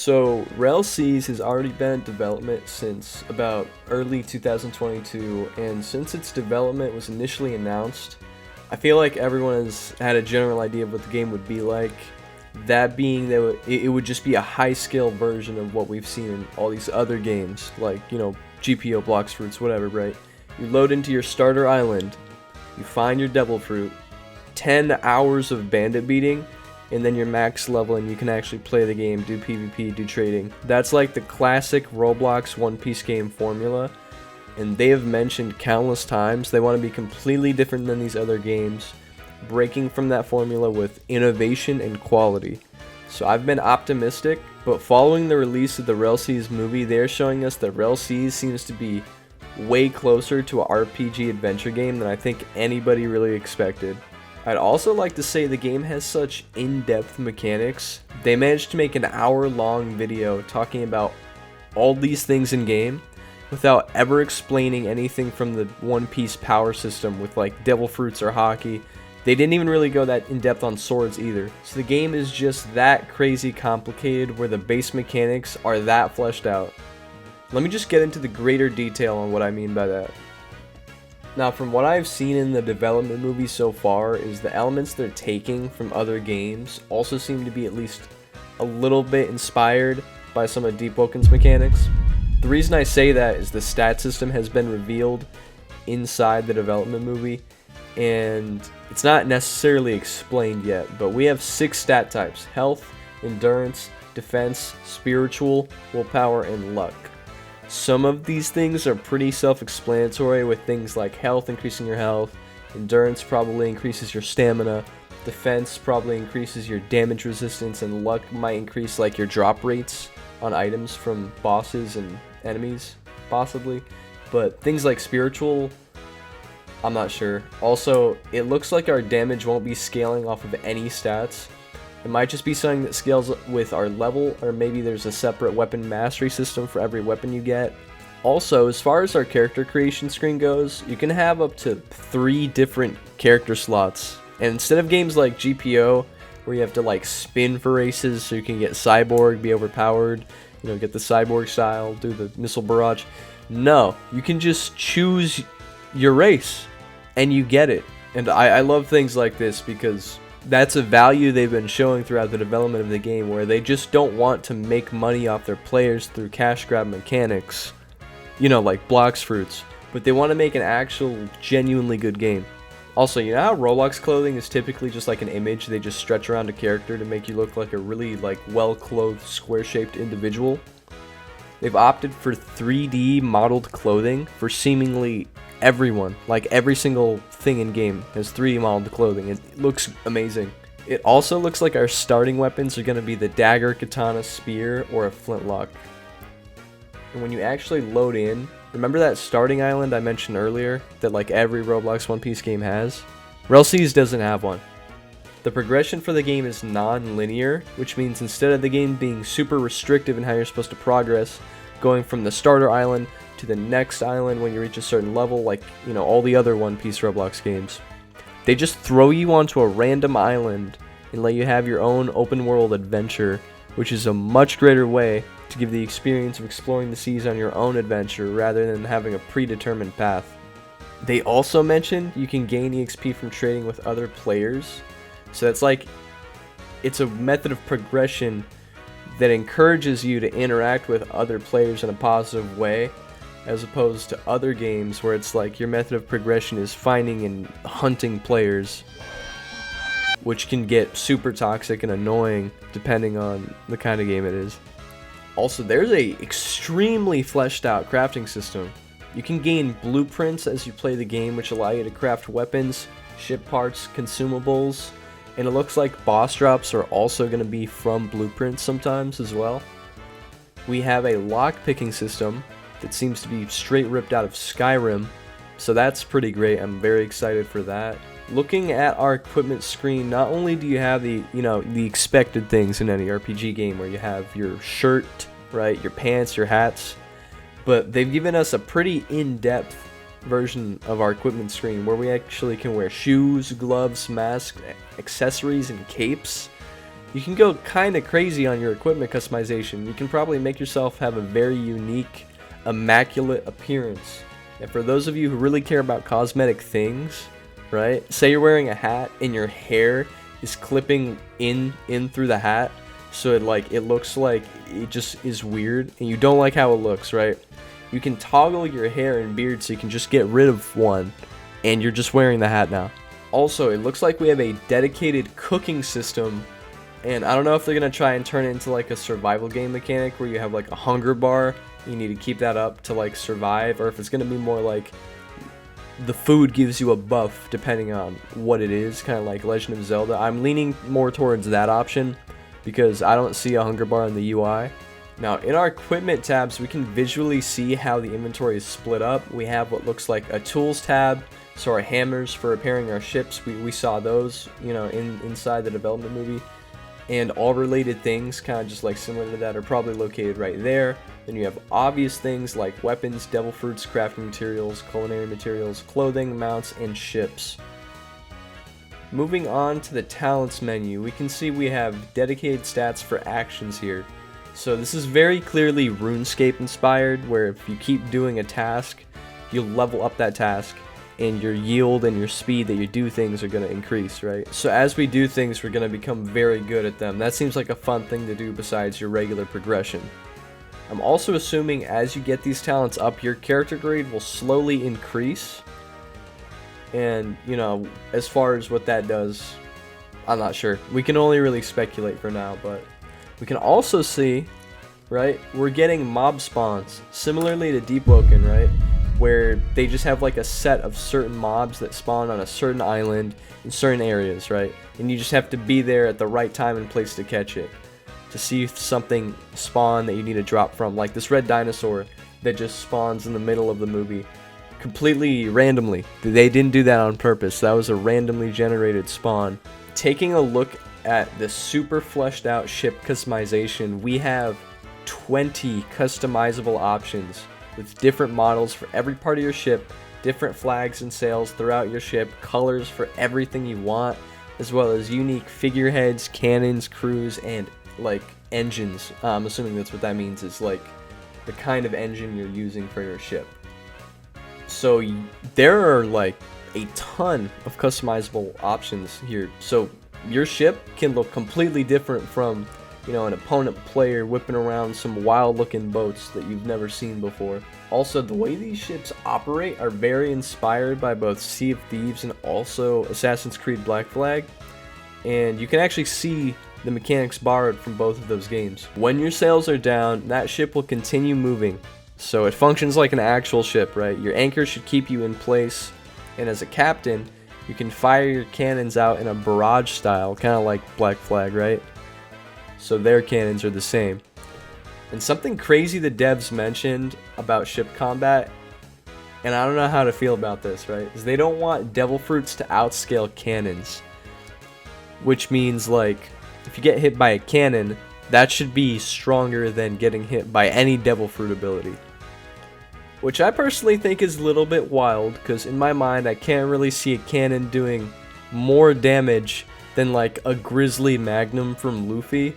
So, Rell Seas has already been in development since about early 2022, and since its development was initially announced, I feel like everyone has had a general idea of what the game would be like. That being that it would just be a high-scale version of what we've seen in all these other games, like, GPO, Blocks Fruits, whatever, right? You load into your starter island, you find your Devil Fruit, 10 hours of bandit beating, and then you're max level and you can actually play the game, do PvP, do trading. That's like the classic Roblox One Piece game formula, and they have mentioned countless times they want to be completely different than these other games, breaking from that formula with innovation and quality. So I've been optimistic, but following the release of the Rell Seas movie, they're showing us that Rell Seas seems to be way closer to an RPG adventure game than I think anybody really expected. I'd also like to say the game has such in-depth mechanics. They managed to make an hour-long video talking about all these things in game without ever explaining anything from the One Piece power system with like Devil Fruits or Hockey. They didn't even really go that in-depth on swords either. So the game is just that crazy complicated where the base mechanics are that fleshed out. Let me just get into the greater detail on what I mean by that. Now, from what I've seen in the development movie so far, is the elements they're taking from other games also seem to be at least a little bit inspired by some of Deep Woken's mechanics. The reason I say that is the stat system has been revealed inside the development movie, and it's not necessarily explained yet, but we have 6 stat types: health, endurance, defense, spiritual, willpower, and luck. Some of these things are pretty self-explanatory, with things like health increasing your health, endurance probably increases your stamina, defense probably increases your damage resistance, and luck might increase like your drop rates on items from bosses and enemies, possibly. But things like spiritual, I'm not sure. Also, it looks like our damage won't be scaling off of any stats. It might just be something that scales with our level, or maybe there's a separate weapon mastery system for every weapon you get. Also, as far as our character creation screen goes, you can have up to 3 different character slots. And instead of games like GPO, where you have to like spin for races so you can get Cyborg, be overpowered, get the Cyborg style, do the missile barrage. No, you can just choose your race, and you get it. And I love things like this because that's a value they've been showing throughout the development of the game, where they just don't want to make money off their players through cash grab mechanics, like Blocks Fruits, but they want to make an actual genuinely good game. Also, you know how Roblox clothing is typically just like an image they just stretch around a character to make you look like a really well-clothed square-shaped individual? They've opted for 3D modeled clothing for seemingly everyone. Like every single thing in game has 3D modeled clothing. It looks amazing. It also looks like our starting weapons are going to be the dagger, katana, spear, or a flintlock. And when you actually load in, remember that starting island I mentioned earlier that like every Roblox One Piece game has? Rell Seas doesn't have one. The progression for the game is non-linear, which means instead of the game being super restrictive in how you're supposed to progress, going from the starter island to the next island when you reach a certain level, like, all the other One Piece Roblox games, they just throw you onto a random island and let you have your own open world adventure, which is a much greater way to give the experience of exploring the seas on your own adventure rather than having a predetermined path. They also mentioned you can gain EXP from trading with other players. So it's a method of progression that encourages you to interact with other players in a positive way, as opposed to other games where it's like your method of progression is finding and hunting players, which can get super toxic and annoying depending on the kind of game it is. Also, there's a extremely fleshed out crafting system. You can gain blueprints as you play the game, which allow you to craft weapons, ship parts, consumables, and it looks like boss drops are also going to be from blueprints sometimes as well. We have a lock-picking system that seems to be straight ripped out of Skyrim, so that's pretty great. I'm very excited for that. Looking at our equipment screen, not only do you have the expected things in any RPG game where you have your shirt, right, your pants, your hats, but they've given us a pretty in-depth version of our equipment screen where we actually can wear shoes, gloves, masks, accessories, and capes. you can go kind of crazy on your equipment customization. You can probably make yourself have a very unique, immaculate appearance. And for those of you who really care about cosmetic things, right? Say you're wearing a hat and your hair is clipping in through the hat, so it looks like it just is weird and you don't like how it looks, right? You can toggle your hair and beard so you can just get rid of one and you're just wearing the hat now. Also, it looks like we have a dedicated cooking system, and I don't know if they're gonna try and turn it into like a survival game mechanic where you have like a hunger bar, you need to keep that up to like survive, or if it's gonna be more like the food gives you a buff depending on what it is, kind of like Legend of Zelda. I'm leaning more towards that option because I don't see a hunger bar in the UI. Now, in our equipment tabs, we can visually see how the inventory is split up. We have what looks like a tools tab, so our hammers for repairing our ships, we saw those, you know, inside the development movie. And all related things, kind of just like similar to that, are probably located right there. Then you have obvious things like weapons, devil fruits, crafting materials, culinary materials, clothing, mounts, and ships. Moving on to the talents menu, we can see we have dedicated stats for actions here. So this is very clearly RuneScape inspired, where if you keep doing a task, you'll level up that task, and your yield and your speed that you do things are going to increase, right? So as we do things, we're going to become very good at them. That seems like a fun thing to do besides your regular progression. I'm also assuming as you get these talents up, your character grade will slowly increase. And, you know, as far as what that does, I'm not sure. We can only really speculate for now, but we can also see, right, we're getting mob spawns, similarly to Deepwoken, right? Where they just have like a set of certain mobs that spawn on a certain island in certain areas, right? And you just have to be there at the right time and place to catch it, to see something spawn that you need to drop from, like this red dinosaur that just spawns in the middle of the movie completely randomly. They didn't do that on purpose. That was a randomly generated spawn. Taking a look at the super fleshed out ship customization, we have 20 customizable options with different models for every part of your ship, different flags and sails throughout your ship, colors for everything you want, as well as unique figureheads, cannons, crews, and like engines. I'm assuming that's what that means, is like the kind of engine you're using for your ship. So there are like a ton of customizable options here. So your ship can look completely different from, you know, an opponent player whipping around some wild looking boats that you've never seen before. Also, the way these ships operate are very inspired by both Sea of Thieves and also Assassin's Creed Black Flag, and you can actually see the mechanics borrowed from both of those games. When your sails are down, that ship will continue moving, so it functions like an actual ship, right? Your anchor should keep you in place, and as a captain, you can fire your cannons out in a barrage style, kind of like Black Flag, right? So their cannons are the same. And something crazy the devs mentioned about ship combat, and I don't know how to feel about this, right, is they don't want devil fruits to outscale cannons. Which means, like, if you get hit by a cannon, that should be stronger than getting hit by any devil fruit ability. Which I personally think is a little bit wild, because in my mind I can't really see a cannon doing more damage than like a Grizzly Magnum from Luffy.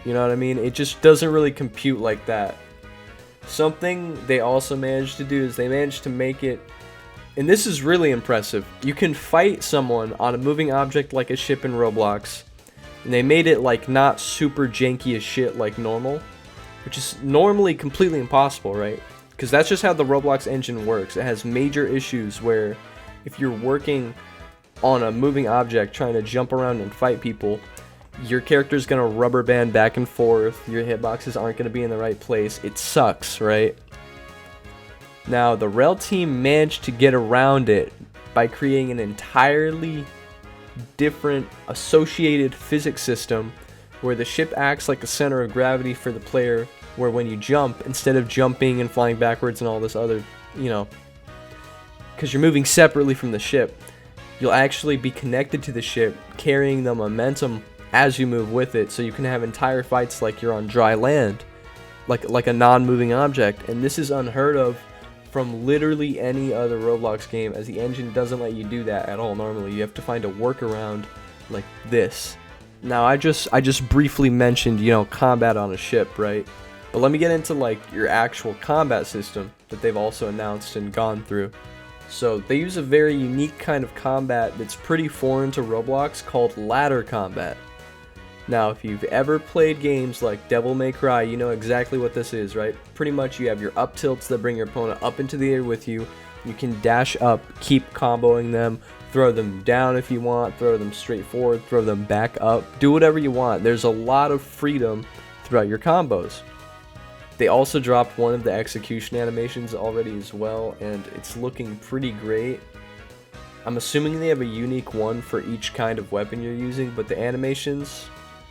You know what I mean? It just doesn't really compute like that. Something they also managed to do is they managed to make it, and this is really impressive, you can fight someone on a moving object like a ship in Roblox, and they made it like not super janky as shit like normal, which is normally completely impossible, right? Because that's just how the Roblox engine works. It has major issues where if you're working on a moving object trying to jump around and fight people, your character's gonna rubber band back and forth, your hitboxes aren't gonna be in the right place. It sucks, right? Now, the Rell team managed to get around it by creating an entirely different associated physics system where the ship acts like a center of gravity for the player, where when you jump, instead of jumping and flying backwards and all this other, you know, because you're moving separately from the ship, you'll actually be connected to the ship, carrying the momentum as you move with it, so you can have entire fights like you're on dry land, like a non-moving object. And this is unheard of from literally any other Roblox game, as the engine doesn't let you do that at all normally. You have to find a workaround like this Now I just briefly mentioned, you know, combat on a ship, right? But let me get into like your actual combat system that they've also announced and gone through. So they use a very unique kind of combat that's pretty foreign to Roblox called ladder combat. Now, if you've ever played games like Devil May Cry, you know exactly what this is, right? Pretty much you have your up tilts that bring your opponent up into the air with you. You can dash up, keep comboing them, throw them down if you want, throw them straight forward, throw them back up. Do whatever you want. There's a lot of freedom throughout your combos. They also dropped one of the execution animations already as well, and it's looking pretty great. I'm assuming they have a unique one for each kind of weapon you're using, but the animations,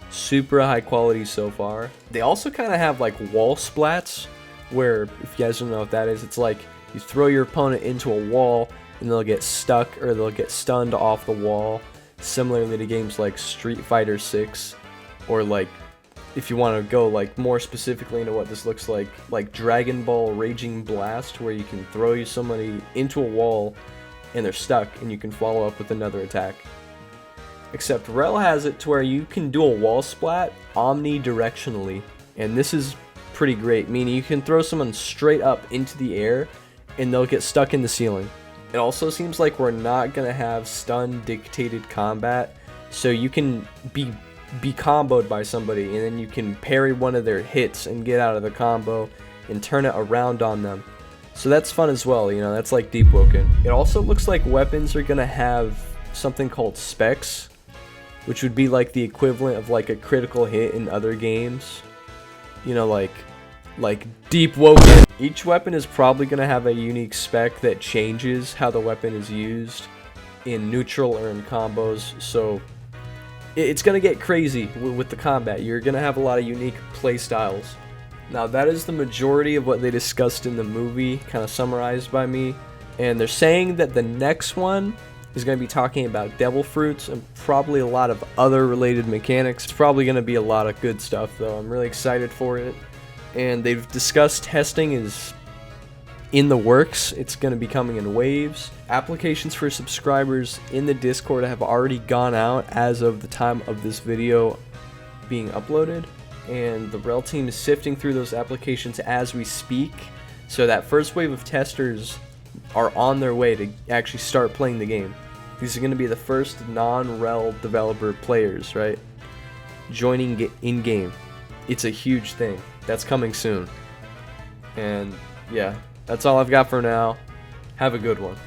super high quality so far. They also kind of have like wall splats, where if you guys don't know what that is, it's like you throw your opponent into a wall and they'll get stuck or they'll get stunned off the wall, similarly to games like Street Fighter 6, or like if you want to go like more specifically into what this looks like Dragon Ball Raging Blast, where you can throw somebody into a wall and they're stuck and you can follow up with another attack. Except Rell has it to where you can do a wall splat omnidirectionally, and this is pretty great, meaning you can throw someone straight up into the air and they'll get stuck in the ceiling. It also seems like we're not going to have stun dictated combat, so you can be comboed by somebody and then you can parry one of their hits and get out of the combo and turn it around on them. So that's fun as well, you know, that's like Deep Woken. It also looks like weapons are going to have something called specs, which would be like the equivalent of like a critical hit in other games. You know, like Deep Woken. Each weapon is probably going to have a unique spec that changes how the weapon is used in neutral or in combos, so it's going to get crazy with the combat. You're going to have a lot of unique play styles. Now that is the majority of what they discussed in the movie, kind of summarized by me, and they're saying that the next one is going to be talking about devil fruits and probably a lot of other related mechanics. It's probably going to be a lot of good stuff though. I'm really excited for it. And they've discussed testing is in the works. It's going to be coming in waves. Applications for subscribers in the Discord have already gone out as of the time of this video being uploaded. And the Rell team is sifting through those applications as we speak. So that first wave of testers are on their way to actually start playing the game. These are going to be the first non-Rell developer players, right? Joining in-game. It's a huge thing. That's coming soon. And yeah, that's all I've got for now. Have a good one.